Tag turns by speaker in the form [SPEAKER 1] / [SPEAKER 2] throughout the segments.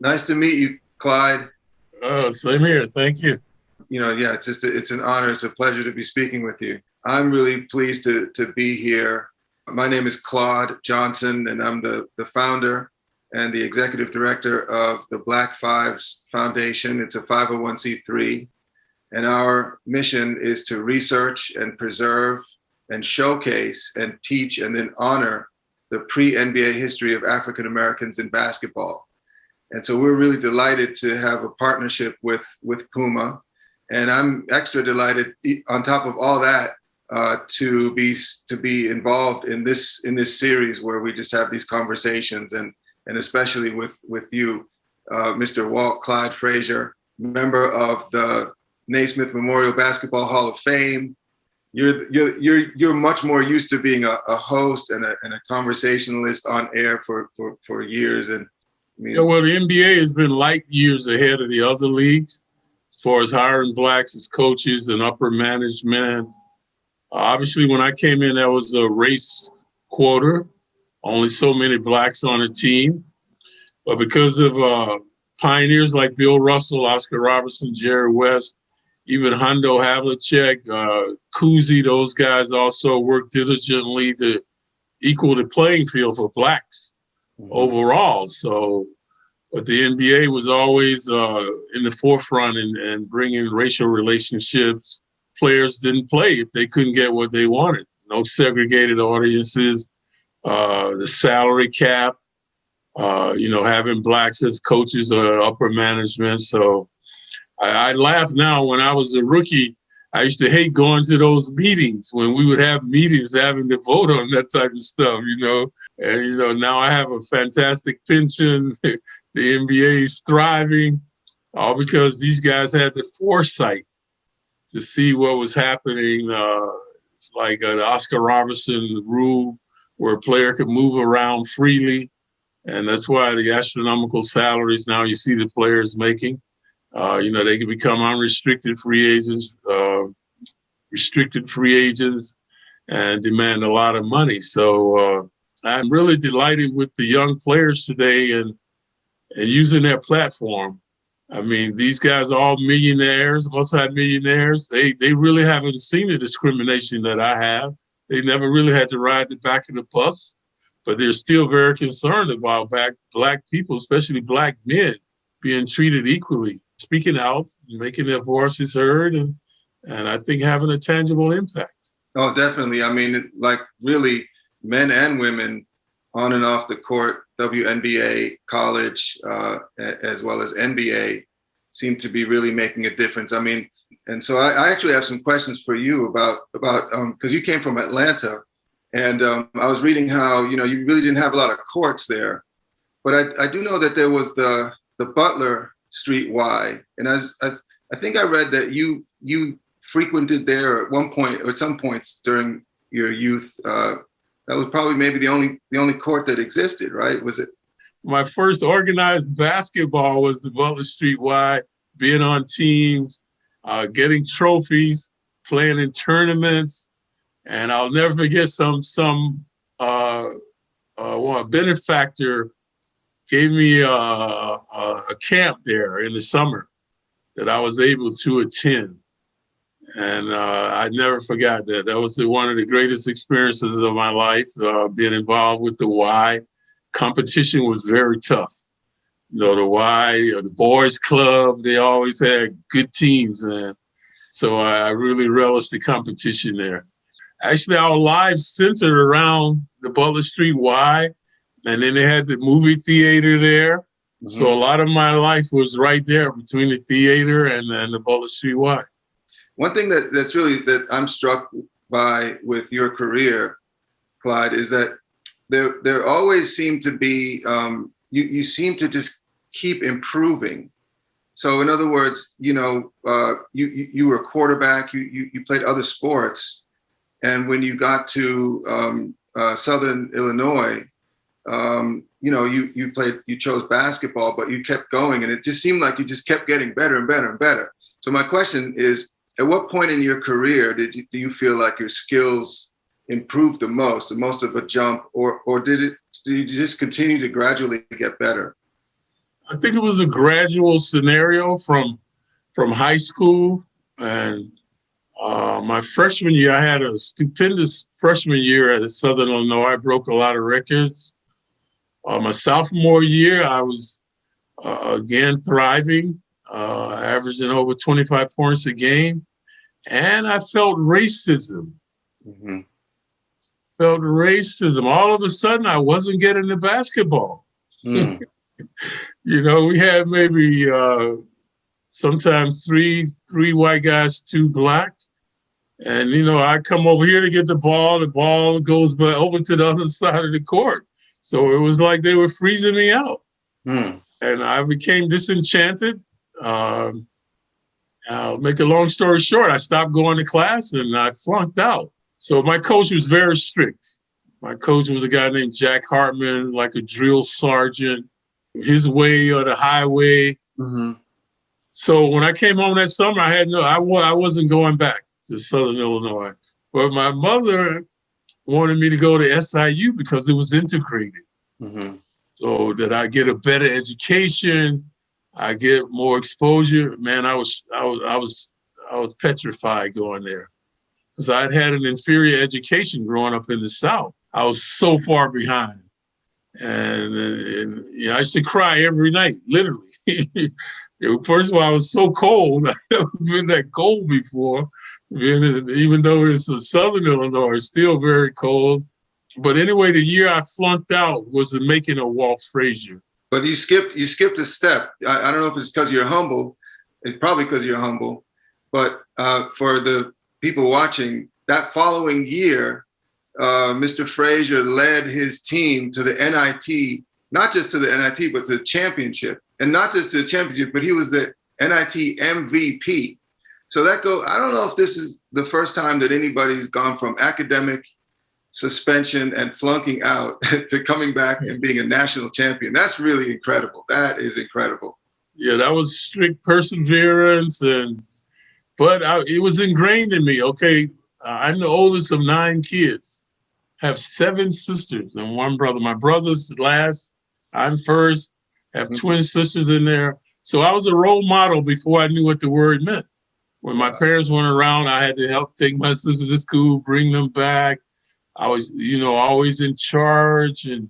[SPEAKER 1] Nice to meet you, Clyde.
[SPEAKER 2] Same here. Thank you.
[SPEAKER 1] Yeah, it's an honor. It's a pleasure to be speaking with you. I'm really pleased to be here. My name is Claude Johnson, and I'm the founder and the executive director of the Black Fives Foundation. It's a 501c3, and our mission is to research and preserve and showcase and teach and then honor the pre-NBA history of African Americans in basketball. And so we're really delighted to have a partnership with PUMA. And I'm extra delighted, on top of all that, to be involved in this series where we just have these conversations, and especially with you, Mr. Walt Clyde Frazier, member of the Naismith Memorial Basketball Hall of Fame. You're much more used to being a host and a conversationalist on air for years. And
[SPEAKER 2] well, the NBA has been light years ahead of the other leagues as far as hiring blacks as coaches and upper management. Obviously, when I came in, there was a race quota, only so many blacks on a team. But because of pioneers like Bill Russell, Oscar Robertson, Jerry West, even Hondo Havlicek, Cousy, those guys also worked diligently to equal the playing field for blacks overall. So, but the NBA was always in the forefront in bringing racial relationships. Players didn't play if they couldn't get what they wanted. No segregated audiences, the salary cap, having blacks as coaches or upper management. So I laugh now. When I was a rookie, I used to hate going to those meetings when we would have meetings having to vote on that type of stuff, And, now I have a fantastic pension. The NBA is thriving, all because these guys had the foresight to see what was happening, like the Oscar Robertson rule where a player could move around freely. And that's why the astronomical salaries now you see the players making. They can become unrestricted free agents, restricted free agents, and demand a lot of money. So I'm really delighted with the young players today and using their platform. I mean, these guys are all millionaires, multi-millionaires. They really haven't seen the discrimination that I have. They never really had to ride the back of the bus, but they're still very concerned about black people, especially black men, being treated equally, speaking out, making their voices heard, and I think having a tangible impact.
[SPEAKER 1] Oh, definitely. I mean, like really men and women on and off the court, WNBA, college, as well as NBA, seem to be really making a difference. I mean, and so I actually have some questions for you about because you came from Atlanta, and I was reading how you really didn't have a lot of courts there, but I do know that there was the Butler Street Y, and I think I read that you frequented there at one point or at some points during your youth. That was probably maybe the only court that existed, right? Was it?
[SPEAKER 2] My first organized basketball was the Butler Street Y, being on teams, getting trophies, playing in tournaments, and I'll never forget some benefactor gave me a camp there in the summer that I was able to attend. And I never forgot that. That was one of the greatest experiences of my life, being involved with the Y. Competition was very tough. The Y, the boys club, they always had good teams, man. So I really relished the competition there. Actually, our lives centered around the Butler Street Y, and then they had the movie theater there. Mm-hmm. So a lot of my life was right there between the theater and the Butler Street Y.
[SPEAKER 1] One thing that's really that I'm struck by with your career, Clyde, is that there always seem to be you seem to just keep improving. So in other words, you were a quarterback, you played other sports, and when you got to Southern Illinois, you chose basketball, but you kept going, and it just seemed like you just kept getting better and better and better. So my question is, at what point in your career do you feel like your skills improved the most of a jump, or did you just continue to gradually get better?
[SPEAKER 2] I think it was a gradual scenario from high school. And my freshman year, I had a stupendous freshman year at Southern Illinois. I broke a lot of records. My sophomore year, I was again thriving, averaging over 25 points a game. And I felt racism.
[SPEAKER 1] Mm-hmm.
[SPEAKER 2] Felt racism. All of a sudden, I wasn't getting the basketball.
[SPEAKER 1] Mm.
[SPEAKER 2] You know, we had maybe sometimes three white guys, 2 black. And, you know, I come over here to get the ball goes over to the other side of the court. So it was like they were freezing me out.
[SPEAKER 1] Mm.
[SPEAKER 2] And I became disenchanted. I'll make a long story short, I stopped going to class and I flunked out. So my coach was very strict. My coach was a guy named Jack Hartman, like a drill sergeant, his way or the highway.
[SPEAKER 1] Mm-hmm.
[SPEAKER 2] So when I came home that summer, I wasn't going back to Southern Illinois. But my mother wanted me to go to SIU because it was integrated.
[SPEAKER 1] Mm-hmm.
[SPEAKER 2] So that I get a better education, I get more exposure. Man, I was petrified going there because I'd had an inferior education growing up in the South. I was so far behind, and you know, I used to cry every night, literally. First of all, I was so cold. I've never been that cold before. Even though it's Southern Illinois, it's still very cold. But anyway, the year I flunked out was the making of Walt Frazier.
[SPEAKER 1] But you skipped a step. I don't know if it's because you're humble. It's probably because you're humble. But for the people watching, that following year, Mr. Frazier led his team to the NIT, not just to the NIT, but to the championship. And not just to the championship, but he was the NIT MVP. So I don't know if this is the first time that anybody's gone from academic suspension and flunking out to coming back and being a national champion. That's really incredible. That is incredible.
[SPEAKER 2] Yeah, that was strict perseverance, but it was ingrained in me. Okay, I'm the oldest of 9 kids, have 7 sisters and 1 brother. My brother's last, I'm first, have twin sisters in there. So I was a role model before I knew what the word meant. When my parents weren't around, I had to help take my sisters to school, bring them back. I was, always in charge, and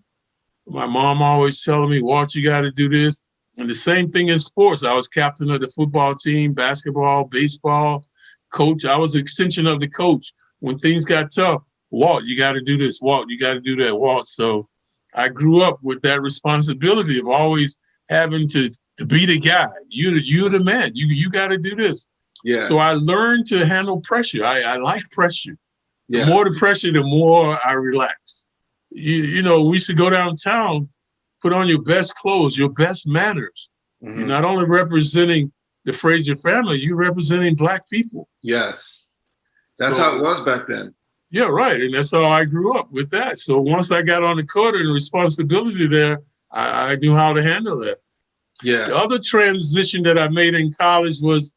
[SPEAKER 2] my mom always telling me, Walt, you got to do this. And the same thing in sports. I was captain of the football team, basketball, baseball, coach. I was an extension of the coach. When things got tough, Walt, you got to do this. Walt, you got to do that. Walt. So I grew up with that responsibility of always having to be the guy. You're the man. You got to do this.
[SPEAKER 1] Yeah.
[SPEAKER 2] So I learned to handle pressure. I like pressure.
[SPEAKER 1] Yeah.
[SPEAKER 2] The more the pressure, the more I relax. We used to go downtown, put on your best clothes, your best manners. Mm-hmm. You're not only representing the Frazier family, you're representing Black people.
[SPEAKER 1] Yes. That's how it was back then.
[SPEAKER 2] Yeah, right. And that's how I grew up with that. So once I got on the court and the responsibility there, I knew how to handle that.
[SPEAKER 1] Yeah.
[SPEAKER 2] The other transition that I made in college was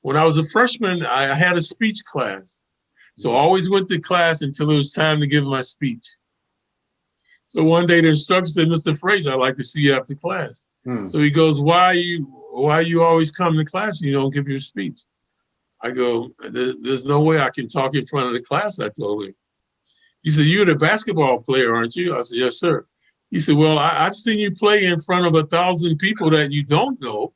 [SPEAKER 2] when I was a freshman, I had a speech class. So I always went to class until it was time to give my speech. So one day the instructor said, Mr. Frazier, I'd like to see you after class. So he goes, why you always come to class and you don't give your speech? I go, there's no way I can talk in front of the class, I told him. He said, you're the basketball player, aren't you? I said, yes, sir. He said, well, I've seen you play in front of 1,000 people that you don't know.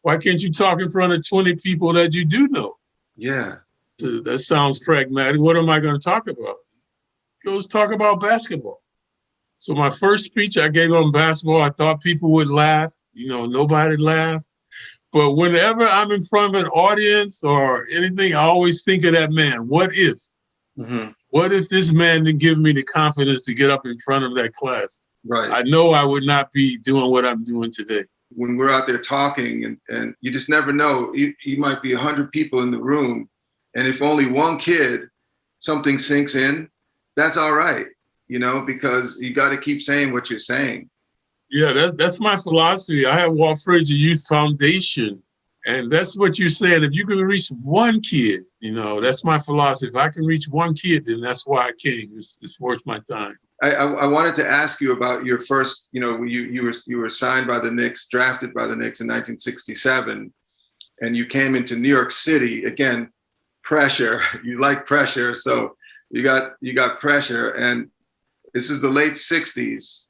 [SPEAKER 2] Why can't you talk in front of 20 people that you do know?
[SPEAKER 1] Yeah.
[SPEAKER 2] So that sounds pragmatic. What am I going to talk about? He goes, talk about basketball. So my first speech I gave on basketball, I thought people would laugh. Nobody laughed. But whenever I'm in front of an audience or anything, I always think of that man. What if? Mm-hmm. What if this man didn't give me the confidence to get up in front of that class?
[SPEAKER 1] Right.
[SPEAKER 2] I know I would not be doing what I'm doing today.
[SPEAKER 1] When we're out there talking and you just never know, you might be 100 people in the room. And if only one kid, something sinks in, that's all right, because you got to keep saying what you're saying. Yeah,
[SPEAKER 2] that's my philosophy. I have Walt Frazier Youth Foundation, and that's what you said. If you can reach one kid, that's my philosophy. If I can reach one kid, then that's why I came. It's worth my time.
[SPEAKER 1] I wanted to ask you about your first, you were signed by the Knicks, drafted by the Knicks in 1967, and you came into New York City. Again, pressure. You like pressure, so you got pressure, and this is the late 60s,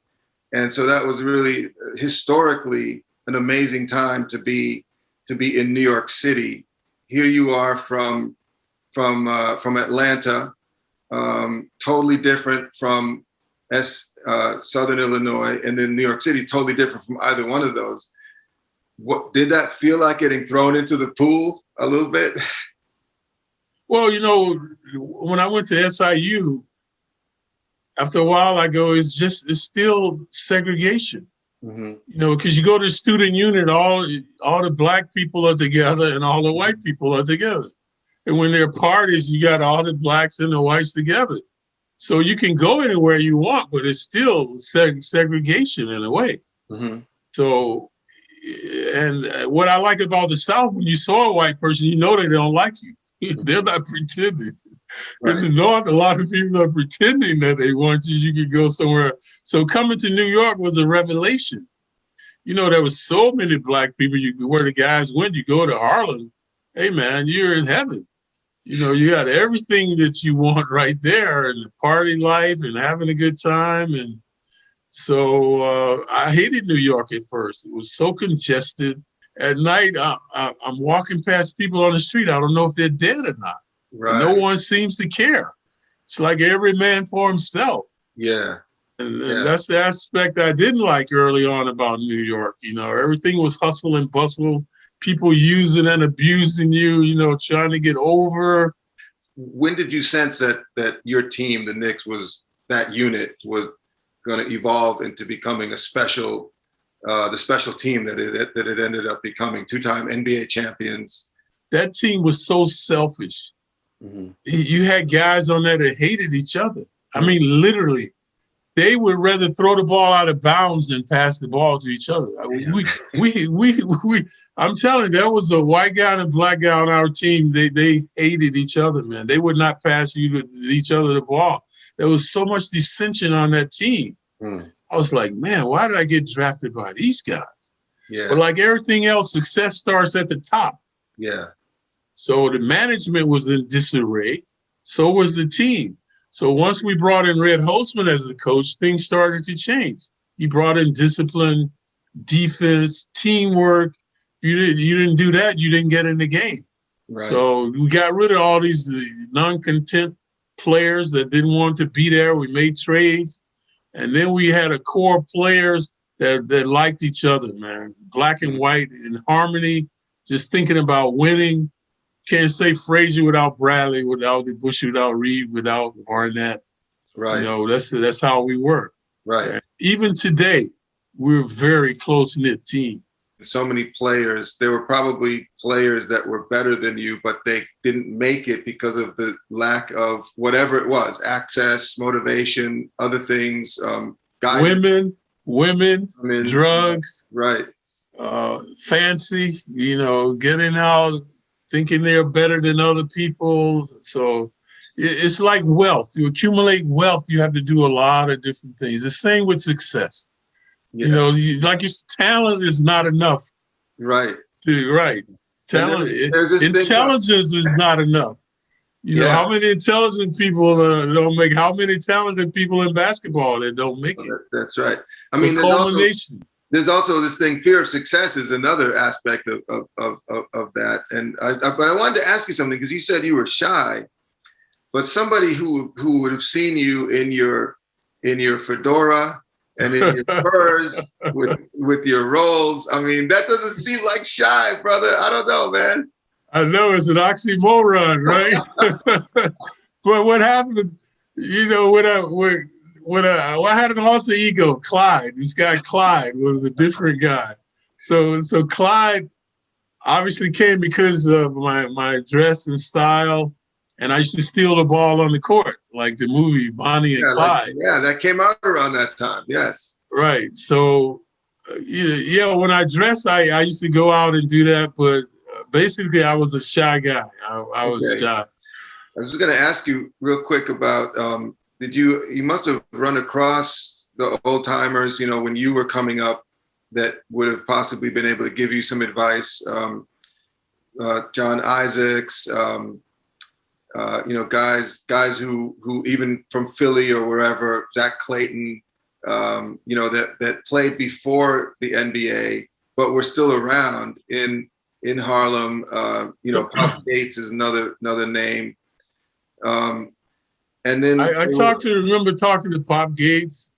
[SPEAKER 1] and so that was really historically an amazing time to be in New York City. Here you are from Atlanta, totally different from Southern Illinois, and then New York City, totally different from either one of those. What did that feel like, getting thrown into the pool a little bit?
[SPEAKER 2] Well, when I went to SIU, after a while I go, it's still segregation. Mm-hmm. Because you go to the student unit, all the black people are together and all the white people are together. And when there are parties, you got all the blacks and the whites together. So you can go anywhere you want, but it's still segregation in a way. Mm-hmm. So, and what I like about the South, when you saw a white person, they don't like you. They're not pretending. Right. In the North, a lot of people are pretending that they want you. You could go somewhere. So coming to New York was a revelation. There was so many black people. Where the guys went, you go to Harlem, hey man, you're in heaven. You got everything that you want right there, and the party life and having a good time. And so I hated New York at first. It was so congested. At night, I'm walking past people on the street. I don't know if they're dead or not. Right. No one seems to care. It's like every man for himself.
[SPEAKER 1] Yeah.
[SPEAKER 2] And that's the aspect I didn't like early on about New York. Everything was hustle and bustle. People using and abusing you, trying to get over.
[SPEAKER 1] When did you sense that your team, the Knicks, that unit was going to evolve into becoming the special team that it ended up becoming? Two-time NBA champions.
[SPEAKER 2] That team was so selfish. Mm-hmm. You had guys on there that hated each other. I mean, literally. They would rather throw the ball out of bounds than pass the ball to each other. I'm telling you, there was a white guy and a black guy on our team. They hated each other, man. They would not pass each other the ball. There was so much dissension on that team. I was like, man, why did I get drafted by these guys? Yeah. But like everything else, success starts at the top.
[SPEAKER 1] Yeah.
[SPEAKER 2] So the management was in disarray. So was the team. So once we brought in Red Holtzman as the coach, things started to change. He brought in discipline, defense, teamwork. You didn't do that, you didn't get in the game. Right. So we got rid of all these non-content players that didn't want to be there. We made trades. And then we had a core of players that liked each other, man. Black and white in harmony, just thinking about winning. Can't say Frazier without Bradley, without the Bush, without Reed, without Barnett. Right. That's how we were.
[SPEAKER 1] Right.
[SPEAKER 2] And even today, we're a very close-knit team.
[SPEAKER 1] So many players, there were probably players that were better than you, but they didn't make it because of the lack of whatever it was, access, motivation, other things,
[SPEAKER 2] guidance. Women, drugs.
[SPEAKER 1] Right.
[SPEAKER 2] Fancy, getting out, thinking they're better than other people. So it's like wealth. To accumulate wealth, you have to do a lot of different things. The same with success. Yeah. Like your talent is not enough.
[SPEAKER 1] Right.
[SPEAKER 2] Talent, intelligence is not enough. How many intelligent people don't make? How many talented people in basketball that don't make it?
[SPEAKER 1] That's right. I mean, there's also this thing. Fear of success is another aspect of that. And but I wanted to ask you something, because you said you were shy, but somebody who would have seen you in your fedora and in your furs with your rolls. I mean, that doesn't seem like shy, brother. I don't know, man.
[SPEAKER 2] I know it's an oxymoron, right? But what happened is, when I had an alter ego, Clyde. This guy Clyde was a different guy. So Clyde obviously came because of my dress and style, and I used to steal the ball on the court, like the movie Bonnie and Clyde.
[SPEAKER 1] That came out around that time. Yes.
[SPEAKER 2] Right. So when I dressed, I used to go out and do that, but basically I was a shy guy. I was shy.
[SPEAKER 1] I was just going to ask you real quick about you must have run across the old timers, when you were coming up, that would have possibly been able to give you some advice. John Isaacs, guys who even from Philly or wherever, Zach Clayton, that played before the NBA, but were still around in Harlem. Pop Gates is another name. And then
[SPEAKER 2] I remember talking to Pop Gates,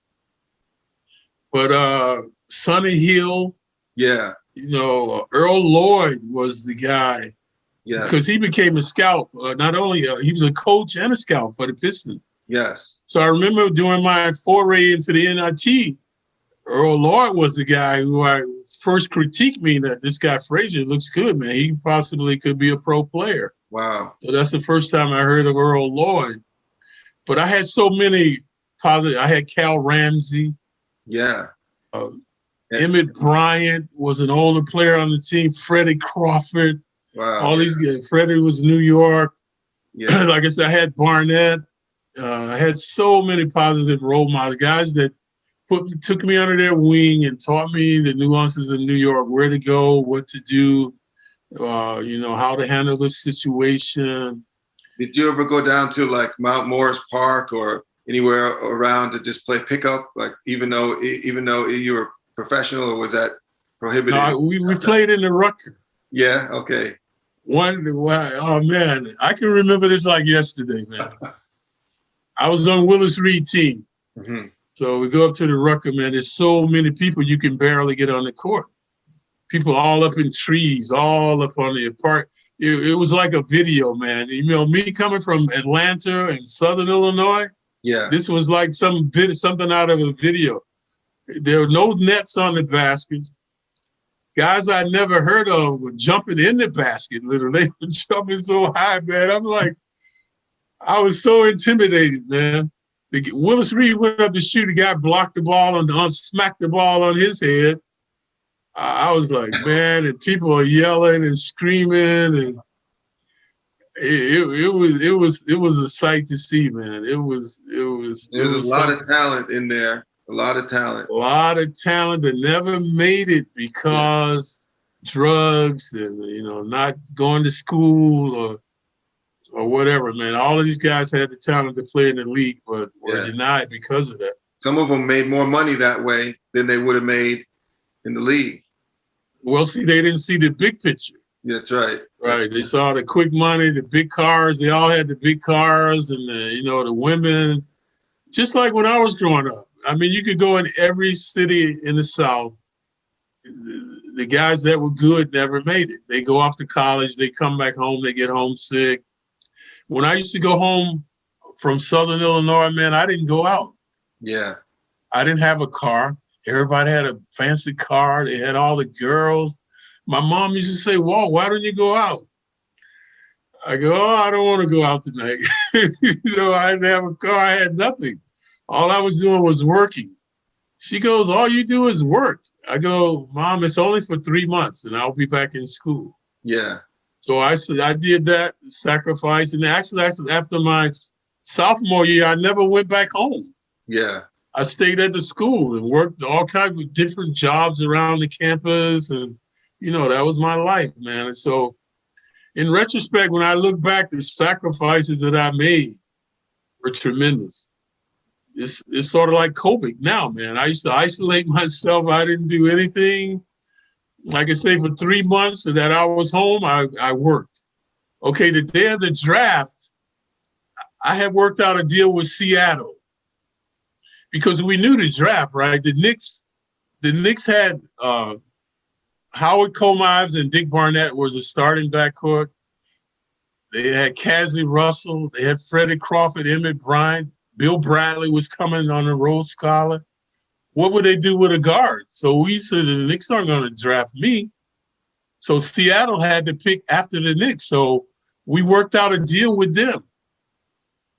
[SPEAKER 2] but Sonny Hill,
[SPEAKER 1] yeah,
[SPEAKER 2] Earl Lloyd was the guy.
[SPEAKER 1] Yes.
[SPEAKER 2] Because he became a scout. Not only he was a coach and a scout for the Pistons.
[SPEAKER 1] Yes.
[SPEAKER 2] So I remember during my foray into the NIT, Earl Lloyd was the guy who I first critiqued me that this guy Frazier looks good, man. He possibly could be a pro player.
[SPEAKER 1] Wow.
[SPEAKER 2] So that's the first time I heard of Earl Lloyd. But I had so many positive. I had Cal Ramsey.
[SPEAKER 1] Yeah.
[SPEAKER 2] Emmett Bryant was an older player on the team. Freddie Crawford.
[SPEAKER 1] Wow.
[SPEAKER 2] All these guys. Freddie was New York.
[SPEAKER 1] Yeah.
[SPEAKER 2] Like I said, I had Barnett. I had so many positive role models, guys that took me under their wing and taught me the nuances of New York, where to go, what to do, how to handle the situation.
[SPEAKER 1] Did you ever go down to like Mount Morris Park or anywhere around to just play pickup? Like even though you were professional, or was that prohibited?
[SPEAKER 2] No, we played in the Rucker.
[SPEAKER 1] Yeah. Okay.
[SPEAKER 2] Oh man, I can remember this like yesterday, man. I was on Willis Reed team.
[SPEAKER 1] Mm-hmm.
[SPEAKER 2] So we go up to the Rucker, man. There's so many people you can barely get on the court. People all up in trees, all up on the park. It was like a video, man. Me coming from Atlanta and Southern Illinois.
[SPEAKER 1] Yeah.
[SPEAKER 2] This was like something out of a video. There were no nets on the baskets. Guys I never heard of were jumping in the basket, literally. They were jumping so high, man. I'm like, I was so intimidated, man. Willis Reed went up to shoot. The guy blocked the ball and smacked the ball on his head. I was like, man, and people are yelling and screaming, and it was a sight to see, man. It was
[SPEAKER 1] a lot of talent in there. A lot of talent
[SPEAKER 2] that never made it because drugs and not going to school or whatever, man. All of these guys had the talent to play in the league, but were denied because of that.
[SPEAKER 1] Some of them made more money that way than they would have made in the league.
[SPEAKER 2] Well, see, they didn't see the big picture.
[SPEAKER 1] That's right.
[SPEAKER 2] Right. They saw the quick money, the big cars. They all had the big cars and the women. Just like when I was growing up. I mean, you could go in every city in the South. The guys that were good never made it. They go off to college. They come back home. They get homesick. When I used to go home from Southern Illinois, man, I didn't go out.
[SPEAKER 1] Yeah.
[SPEAKER 2] I didn't have a car. Everybody had a fancy car. They had all the girls. My mom used to say, Walt, why don't you go out? I go, I don't want to go out tonight. I didn't have a car. I had nothing. All I was doing was working. She goes, all you do is work. I go, Mom, it's only for 3 months and I'll be back in school.
[SPEAKER 1] Yeah.
[SPEAKER 2] So I did that sacrifice. And actually, after my sophomore year, I never went back home.
[SPEAKER 1] Yeah.
[SPEAKER 2] I stayed at the school and worked all kinds of different jobs around the campus. And, that was my life, man. And so in retrospect, when I look back, the sacrifices that I made were tremendous. It's sort of like COVID now, man. I used to isolate myself. I didn't do anything. Like I say, for 3 months that I was home, I worked. Okay, the day of the draft, I had worked out a deal with Seattle because we knew the draft, right? The Knicks had Howard Komives and Dick Barnett was a starting backcourt. They had Cassie Russell. They had Freddie Crawford, Emmett Bryant. Bill Bradley was coming on a Rhodes Scholar. What would they do with a guard? So we said the Knicks aren't going to draft me. So Seattle had to pick after the Knicks. So we worked out a deal with them.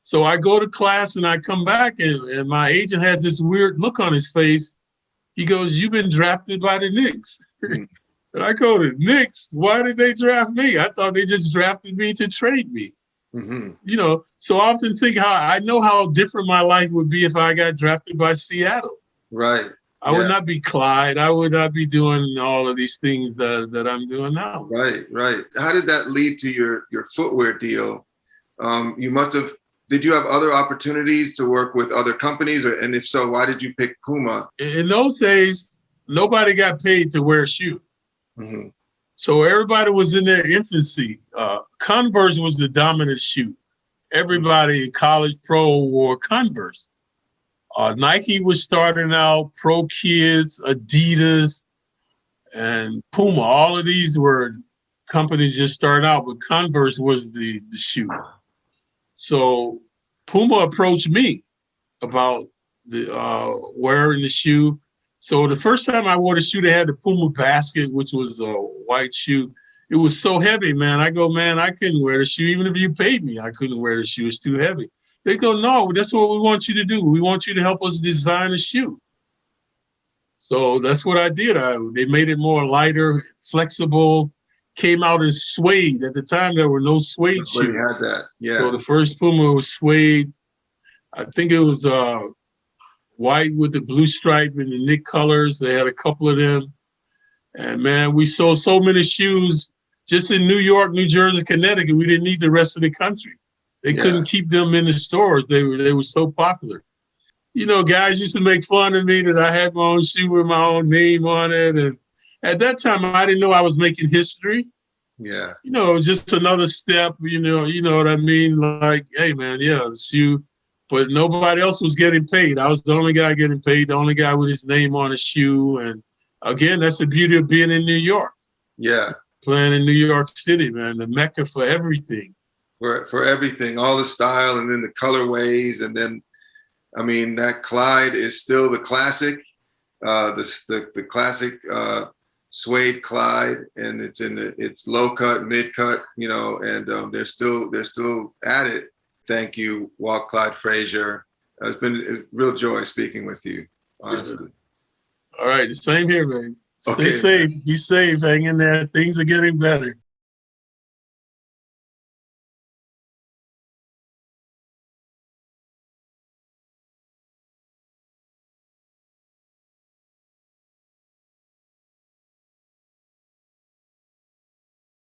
[SPEAKER 2] So I go to class and I come back and my agent has this weird look on his face. He goes, you've been drafted by the Knicks. And I go, the Knicks? Why did they draft me? I thought they just drafted me to trade me.
[SPEAKER 1] Mm-hmm.
[SPEAKER 2] You know, so I often think I know how different my life would be if I got drafted by Seattle.
[SPEAKER 1] Right.
[SPEAKER 2] I would not be Clyde. I would not be doing all of these things that I'm doing now.
[SPEAKER 1] Right, right. How did that lead to your footwear deal? You must have. Did you have other opportunities to work with other companies, and if so, why did you pick PUMA?
[SPEAKER 2] In those days, nobody got paid to wear a shoe.
[SPEAKER 1] Mm-hmm.
[SPEAKER 2] So everybody was in their infancy. Converse was the dominant shoe. Everybody in college pro wore Converse. Nike was starting out, Pro Kids, Adidas, and Puma. All of these were companies just starting out, but Converse was the shoe. So Puma approached me about the wearing the shoe. So the first time I wore the shoe, they had the Puma basket, which was a white shoe. It was so heavy, man. I go, man, I couldn't wear the shoe. Even if you paid me, I couldn't wear the shoe. It's too heavy. They go, no, that's what we want you to do. We want you to help us design a shoe. So that's what I did. They made it more lighter, flexible, came out in suede. At the time, there were no suede shoes.
[SPEAKER 1] You had that, yeah.
[SPEAKER 2] So the first Puma was suede. I think it was white with the blue stripe and the Nick colors. They had a couple of them. And, man, we sold so many shoes just in New York, New Jersey, Connecticut. We didn't need the rest of the country. They couldn't keep them in the stores. They were so popular. You know, guys used to make fun of me that I had my own shoe with my own name on it. And at that time, I didn't know I was making history.
[SPEAKER 1] Yeah.
[SPEAKER 2] You know, just another step, you know what I mean? Like, hey, man, yeah, the shoe. But nobody else was getting paid. I was the only guy getting paid, the only guy with his name on a shoe. And, again, that's the beauty of being in New York.
[SPEAKER 1] Yeah.
[SPEAKER 2] Playing in New York City, man, the mecca for everything.
[SPEAKER 1] For everything, all the style and then the colorways. And then, I mean, that Clyde is still the classic, the classic suede Clyde, and it's low cut, mid cut, you know, and they're still at it. Thank you, Walt, Clyde, Frazier. It's been a real joy speaking with you, honestly.
[SPEAKER 2] All right, the same here, man.
[SPEAKER 1] Okay,
[SPEAKER 2] Stay safe, be safe, hang in there. Things are getting better.